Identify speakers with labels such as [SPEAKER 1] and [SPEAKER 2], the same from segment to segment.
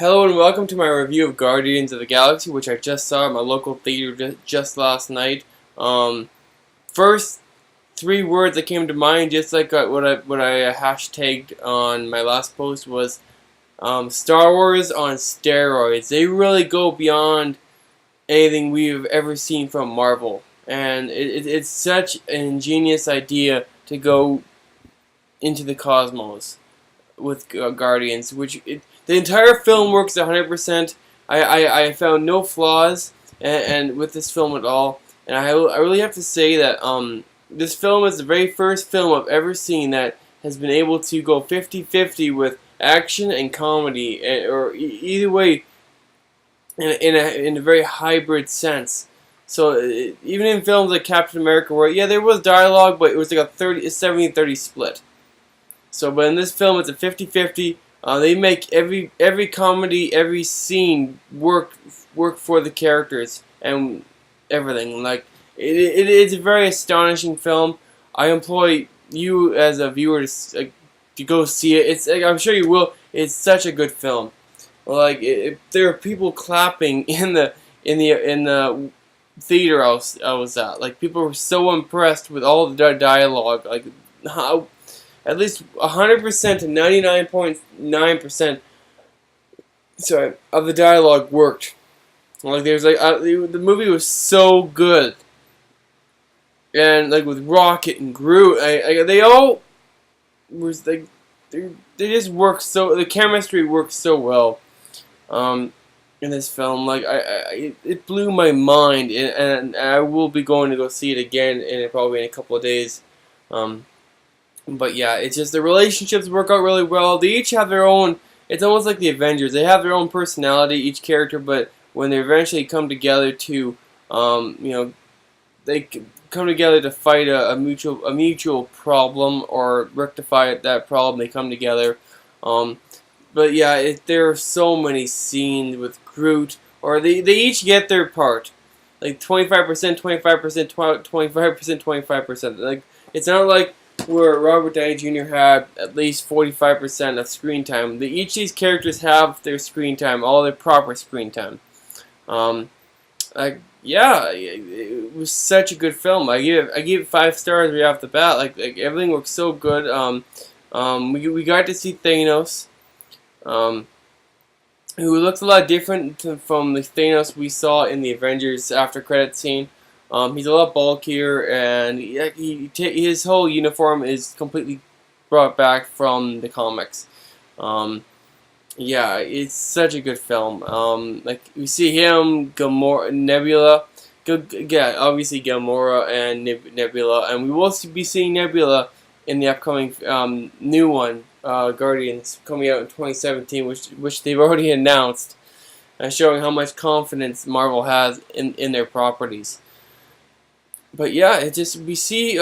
[SPEAKER 1] Hello and welcome to my review of Guardians of the Galaxy, which I just saw at my local theater just last night. First three words that came to mind, just like what I hashtagged on my last post, was Star Wars on steroids. They really go beyond anything we've ever seen from Marvel, and it's such an ingenious idea to go into the cosmos with Guardians, the entire film works 100%. I found no flaws and with this film at all, and I really have to say that this film is the very first film I've ever seen that has been able to go 50-50 with action and comedy, or either way, in a very hybrid sense. So even in films like Captain America, where there was dialogue, but it was like a 70-30 split. So, but in this film, it's a 50-50. They make every comedy, every scene work for the characters and everything. Like it's a very astonishing film. I employ you as a viewer to go see it. I'm sure you will. It's such a good film. Like there are people clapping in the theater I was at. Like people were so impressed with all the dialogue. Like how. At least 100% to 99.9%, of the dialogue worked. Like the movie was so good, and like with Rocket and Groot, they all was like they just work so, the chemistry works so well. In this film, like it blew my mind, and I will be going to go see it again probably in a couple of days. But yeah, it's just the relationships work out really well. They each have their own. It's almost like the Avengers. They have their own personality, each character. But when they eventually come together to, they come together to fight a mutual problem or rectify that problem. They come together. But yeah, there are so many scenes with Groot, or they each get their part, like 25%, 25%, 25%, 25%. Like it's not like where Robert Downey Jr. had at least 45% of screen time. Each of these characters have their screen time, all their proper screen time. Yeah, it was such a good film. I give it 5 stars right off the bat. Like everything works so good. We got to see Thanos, who looks a lot different from the Thanos we saw in the Avengers after credit scene. He's a lot bulkier, and his whole uniform is completely brought back from the comics. Yeah, it's such a good film. Like we see him, Gamora, Nebula, obviously Gamora and Nebula, and we will be seeing Nebula in the upcoming new one, Guardians, coming out in 2017, which they've already announced, showing how much confidence Marvel has in their properties. But yeah, we see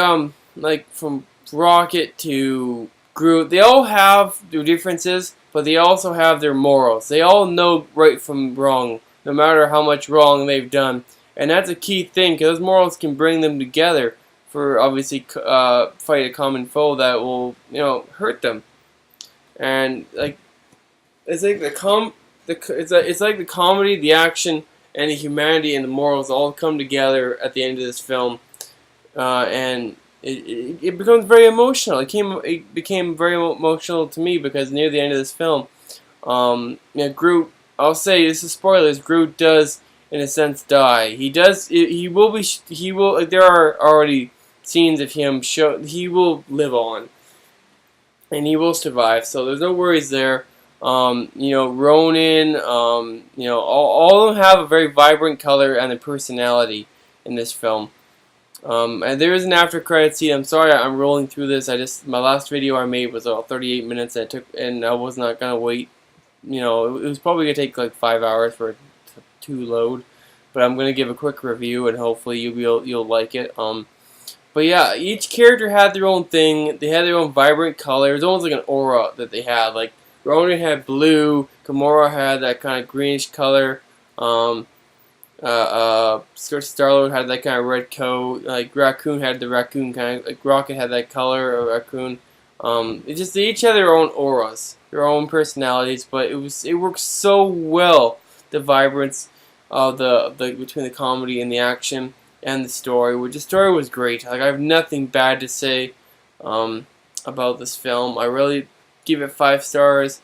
[SPEAKER 1] like from Rocket to Groot, they all have their differences, but they also have their morals. They all know right from wrong, no matter how much wrong they've done, and that's a key thing, because those morals can bring them together for obviously fight a common foe that will hurt them. And like it's like it's like the comedy, the action, and the humanity and the morals all come together at the end of this film, and it becomes very emotional. It became very emotional to me, because near the end of this film, Groot. I'll say this is spoilers. Groot does, in a sense, die. He does. He will be. He will. There are already scenes of him he will live on, and he will survive. So there's no worries there. Ronan, all of them have a very vibrant color and a personality in this film. And there is an after credit scene. I'm sorry I'm rolling through this. My last video I made was about 38 minutes. And I was not gonna wait. It was probably gonna take like 5 hours for it to load. But I'm gonna give a quick review, and hopefully you'll like it. But yeah, each character had their own thing. They had their own vibrant color. It was almost like an aura that they had. Like Ronan had blue, Gamora had that kind of greenish color. Star-Lord had that kind of red coat. Like Raccoon had the raccoon kind of, like Rocket had that color of raccoon. It's just they each have their own auras, their own personalities, but it works so well, the vibrance of the between the comedy and the action and the story. Which the story was great. Like I have nothing bad to say about this film. I really give it 5 stars,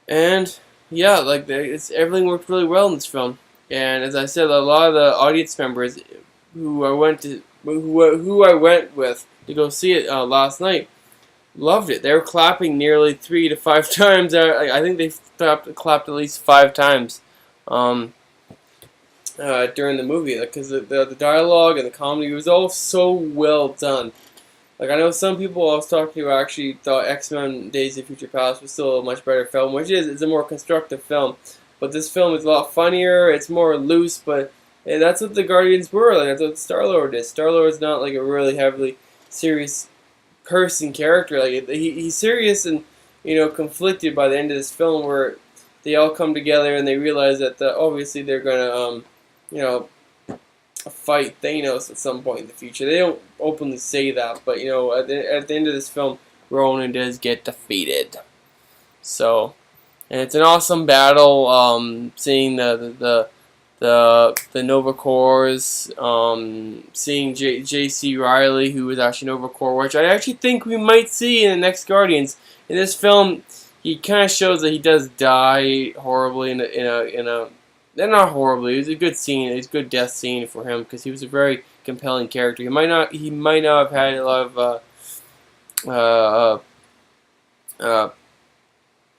[SPEAKER 1] and yeah, like everything worked really well in this film. And as I said, a lot of the audience members who I went with to go see it last night loved it. They were clapping nearly 3 to 5 times. I think they clapped at least 5 times during the movie, because the dialogue and the comedy was all so well done. Like I know some people I was talking to actually thought X-Men: Days of Future Past was still a much better film, which it's a more constructive film. But this film is a lot funnier. It's more loose, but that's what the Guardians were. Like that's what Star-Lord is. Star-Lord is not like a really heavily serious person character. Like he's serious and conflicted by the end of this film, where they all come together and they realize that obviously they're gonna fight Thanos at some point in the future. They don't openly say that, but at the end of this film, Ronan does get defeated. So, and it's an awesome battle. Seeing the Nova Corps, seeing J.C. Riley, who was actually Nova Corps, which I actually think we might see in the next Guardians. In this film, he kind of shows that he does die horribly in a not horribly. It was a good scene. It was a good death scene for him because he was a very compelling character. He might not have had a lot of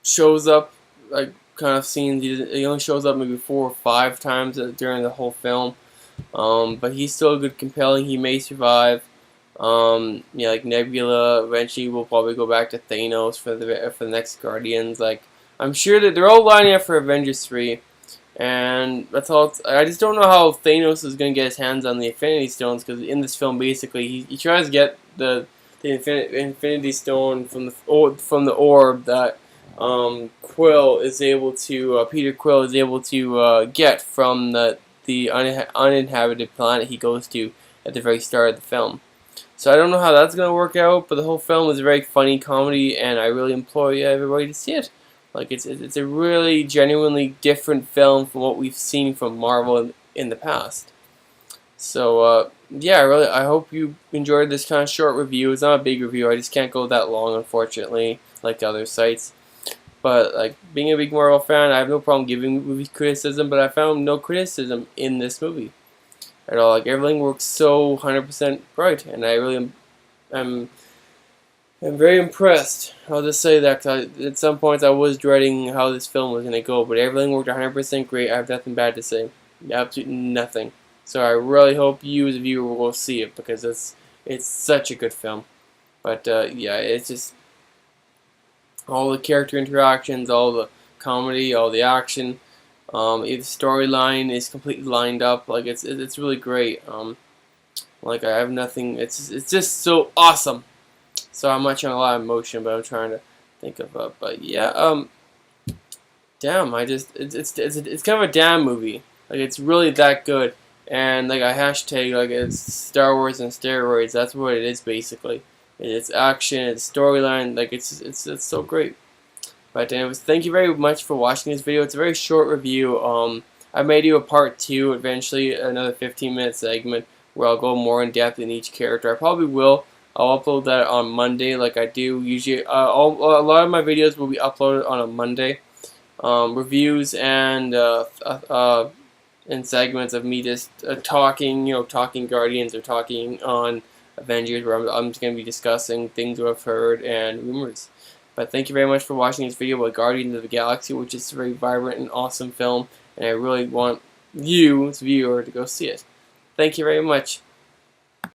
[SPEAKER 1] shows up like kind of scenes. He only shows up maybe 4 or 5 times during the whole film. But he's still good, compelling. He may survive. Yeah, like Nebula. Eventually, will probably go back to Thanos for the next Guardians. Like I'm sure that they're all lining up for Avengers 3. And that's all. I just don't know how Thanos is going to get his hands on the Infinity Stones, because in this film, basically, he tries to get the Infinity Stone from the orb that Quill is able to Peter Quill is able to get from the uninhabited planet he goes to at the very start of the film. So I don't know how that's going to work out, but the whole film is a very funny comedy, and I really implore everybody to see it. Like it's a really genuinely different film from what we've seen from Marvel in the past. So yeah, I hope you enjoyed this kind of short review. It's not a big review. I just can't go that long, unfortunately, like other sites. But like being a big Marvel fan, I have no problem giving movies criticism, but I found no criticism in this movie at all. Like everything works so 100% right, and I really am. I'm very impressed. I'll just say that, cause at some points I was dreading how this film was going to go, but everything worked 100% great. I have nothing bad to say. Absolutely nothing. So I really hope you as a viewer will go see it, because it's such a good film. But yeah, it's just all the character interactions, all the comedy, all the action. The storyline is completely lined up. Like it's really great. Like I have nothing. It's just so awesome. So I'm not showing a lot of emotion, but I'm trying to think of but yeah, damn, it's kind of a damn movie. Like it's really that good, and like a hashtag, like it's Star Wars and steroids. That's what it is basically. It's action, it's storyline, like it's so great. But anyways, thank you very much for watching this video. It's a very short review. I may do a part 2 eventually, another 15-minute segment where I'll go more in depth in each character. I probably will. I'll upload that on Monday, like I do usually. A lot of my videos will be uploaded on a Monday. Reviews and segments of me just talking, talking Guardians or talking on Avengers, where I'm just going to be discussing things that I've heard and rumors. But thank you very much for watching this video about Guardians of the Galaxy, which is a very vibrant and awesome film, and I really want you, as a viewer, to go see it. Thank you very much.